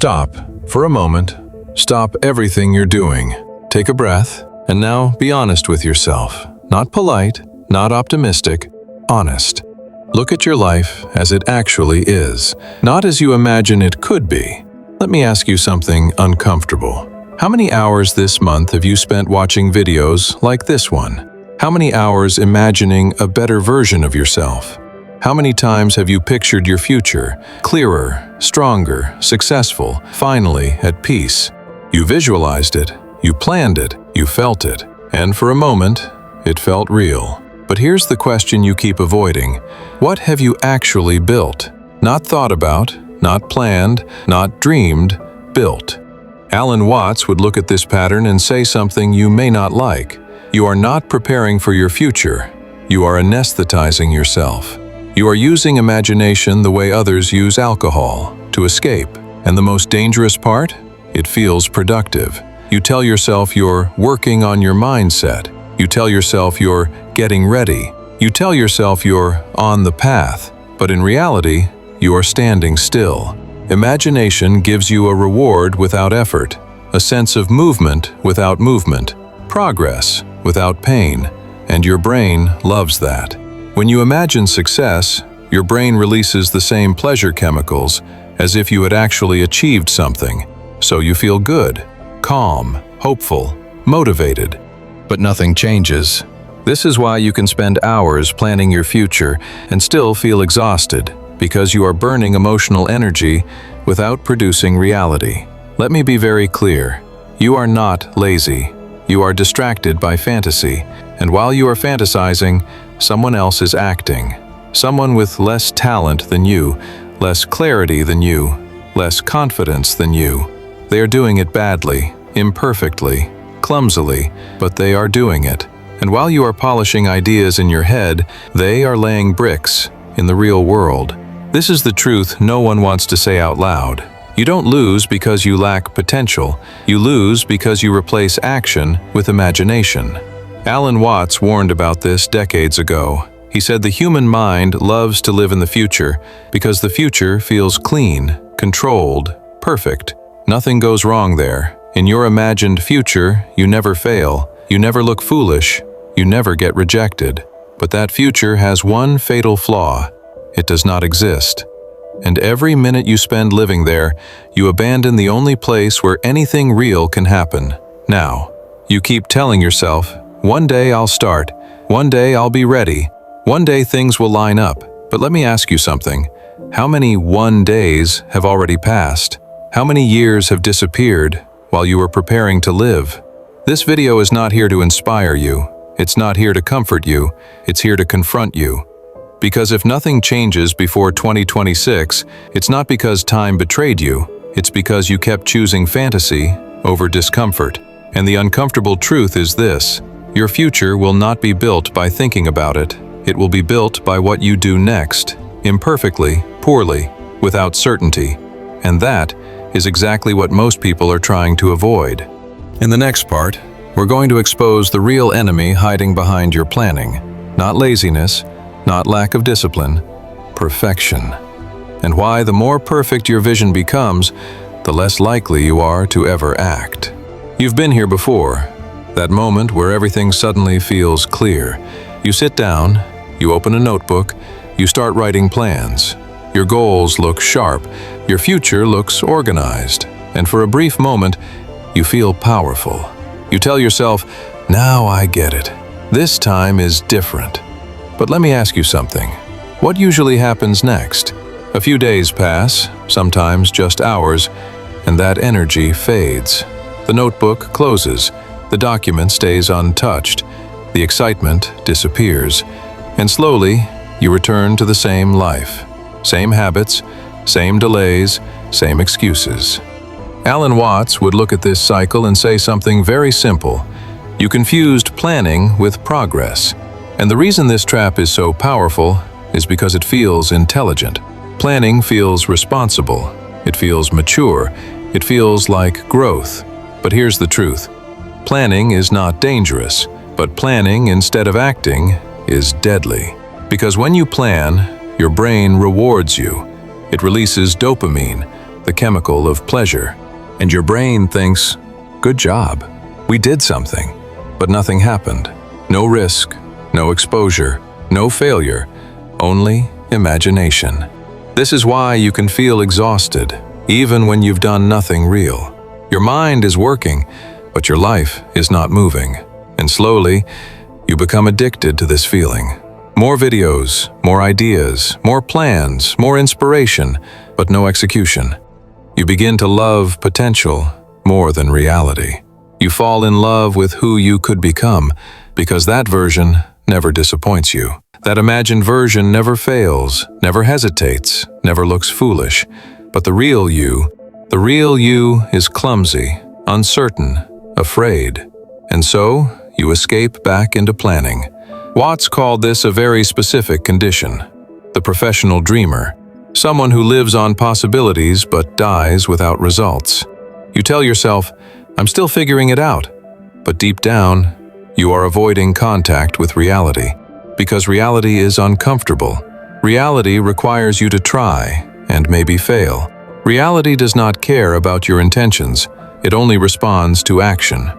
Stop for a moment. Stop everything you're doing. Take a breath, and now be honest with yourself. Not polite, not optimistic, honest. Look at your life as it actually is, not as you imagine it could be. Let me ask you something uncomfortable. How many hours this month have you spent watching videos like this one? How many hours imagining a better version of yourself? How many times have you pictured your future, clearer, stronger, successful, finally at peace? You visualized it, you planned it, you felt it, and for a moment, it felt real. But here's the question you keep avoiding. What have you actually built? Not thought about, not planned, not dreamed, built. Alan Watts would look at this pattern and say something you may not like. You are not preparing for your future. You are anesthetizing yourself. You are using imagination the way others use alcohol, to escape. And the most dangerous part? It feels productive. You tell yourself you're working on your mindset. You tell yourself you're getting ready. You tell yourself you're on the path. But in reality, you are standing still. Imagination gives you a reward without effort, a sense of movement without movement, progress without pain, and your brain loves that. When you imagine success, your brain releases the same pleasure chemicals as if you had actually achieved something, so you feel good, calm, hopeful, motivated. But nothing changes. This is why you can spend hours planning your future and still feel exhausted, because you are burning emotional energy without producing reality. Let me be very clear. You are not lazy. You are distracted by fantasy, and while you are fantasizing, someone else is acting. Someone with less talent than you, less clarity than you, less confidence than you. They are doing it badly, imperfectly, clumsily, but they are doing it. And while you are polishing ideas in your head, they are laying bricks in the real world. This is the truth no one wants to say out loud. You don't lose because you lack potential. You lose because you replace action with imagination. Alan Watts warned about this decades ago. He said the human mind loves to live in the future because the future feels clean, controlled, perfect. Nothing goes wrong there. In your imagined future, you never fail. You never look foolish. You never get rejected. But that future has one fatal flaw. It does not exist. And every minute you spend living there, you abandon the only place where anything real can happen. Now, you keep telling yourself, one day I'll start, one day I'll be ready, one day things will line up. But let me ask you something. How many one days have already passed? How many years have disappeared while you were preparing to live? This video is not here to inspire you. It's not here to comfort you. It's here to confront you. Because if nothing changes before 2026, it's not because time betrayed you. It's because you kept choosing fantasy over discomfort. And the uncomfortable truth is this: your future will not be built by thinking about it. It will be built by what you do next, imperfectly, poorly, without certainty. And that is exactly what most people are trying to avoid. In the next part, we're going to expose the real enemy hiding behind your planning. Not laziness, not lack of discipline, perfection. And why the more perfect your vision becomes, the less likely you are to ever act. You've been here before, that moment where everything suddenly feels clear. You sit down, you open a notebook, you start writing plans. Your goals look sharp, your future looks organized, and for a brief moment, you feel powerful. You tell yourself, now I get it. This time is different. But let me ask you something. What usually happens next? A few days pass, sometimes just hours, and that energy fades. The notebook closes, the document stays untouched, the excitement disappears, and slowly you return to the same life. Same habits, same delays, same excuses. Alan Watts would look at this cycle and say something very simple. You confused planning with progress. And the reason this trap is so powerful is because it feels intelligent. Planning feels responsible. It feels mature. It feels like growth. But here's the truth. Planning is not dangerous, but planning instead of acting is deadly. Because when you plan, your brain rewards you. It releases dopamine, the chemical of pleasure. And your brain thinks, good job, we did something. But nothing happened. No risk, no exposure, no failure, only imagination. This is why you can feel exhausted, even when you've done nothing real. Your mind is working, but your life is not moving. And slowly, you become addicted to this feeling. More videos, more ideas, more plans, more inspiration, but no execution. You begin to love potential more than reality. You fall in love with who you could become, because that version never disappoints you. That imagined version never fails, never hesitates, never looks foolish. But the real you is clumsy, uncertain, afraid. And so, you escape back into planning. Watts called this a very specific condition, the professional dreamer, someone who lives on possibilities but dies without results. You tell yourself, I'm still figuring it out, but deep down, you are avoiding contact with reality, because reality is uncomfortable. Reality requires you to try and maybe fail. Reality does not care about your intentions, it only responds to action.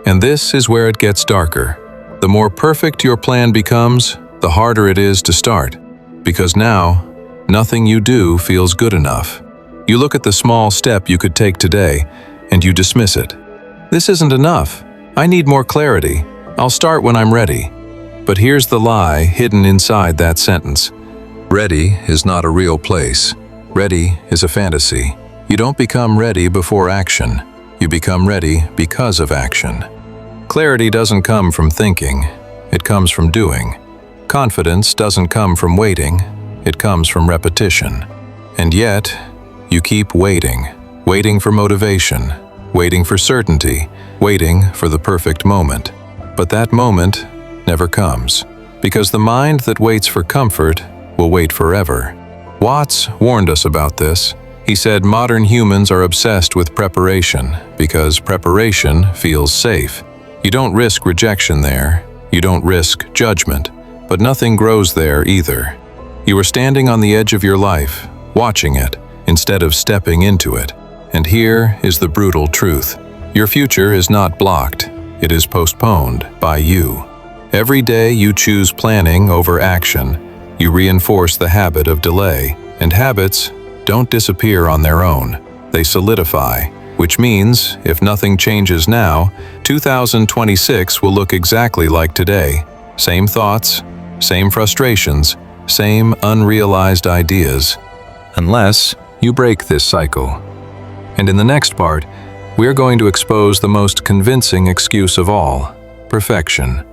And this is where it gets darker. The more perfect your plan becomes, the harder it is to start, because now, nothing you do feels good enough. You look at the small step you could take today, and you dismiss it. This isn't enough. I need more clarity. I'll start when I'm ready. But here's the lie hidden inside that sentence. Ready is not a real place. Ready is a fantasy. You don't become ready before action. You become ready because of action. Clarity doesn't come from thinking. It comes from doing. Confidence doesn't come from waiting. It comes from repetition. And yet, you keep waiting. Waiting for motivation. Waiting for certainty. Waiting for the perfect moment. But that moment never comes. Because the mind that waits for comfort will wait forever. Watts warned us about this. He said modern humans are obsessed with preparation because preparation feels safe. You don't risk rejection there. You don't risk judgment. But nothing grows there either. You are standing on the edge of your life, watching it, instead of stepping into it. And here is the brutal truth. Your future is not blocked. It is postponed by you. Every day you choose planning over action. You reinforce the habit of delay. And habits don't disappear on their own. They solidify, which means if nothing changes now, 2026 will look exactly like today. Same thoughts, same frustrations, same unrealized ideas. Unless you break this cycle. And in the next part, we are going to expose the most convincing excuse of all, perfection.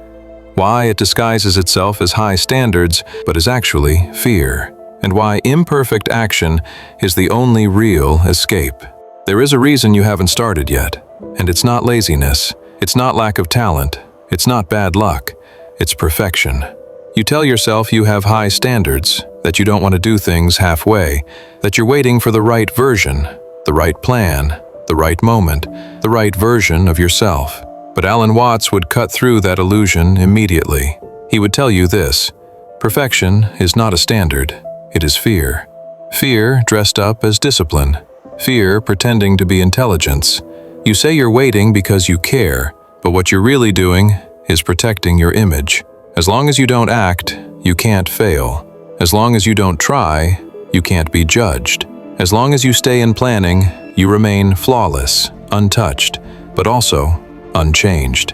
Why it disguises itself as high standards, but is actually fear. And why imperfect action is the only real escape. There is a reason you haven't started yet, and it's not laziness, it's not lack of talent, it's not bad luck, it's perfection. You tell yourself you have high standards, that you don't want to do things halfway, that you're waiting for the right version, the right plan, the right moment, the right version of yourself. But Alan Watts would cut through that illusion immediately. He would tell you this: perfection is not a standard, it is fear. Fear dressed up as discipline. Fear pretending to be intelligence. You say you're waiting because you care, but what you're really doing is protecting your image. As long as you don't act, you can't fail. As long as you don't try, you can't be judged. As long as you stay in planning, you remain flawless, untouched, but also unchanged.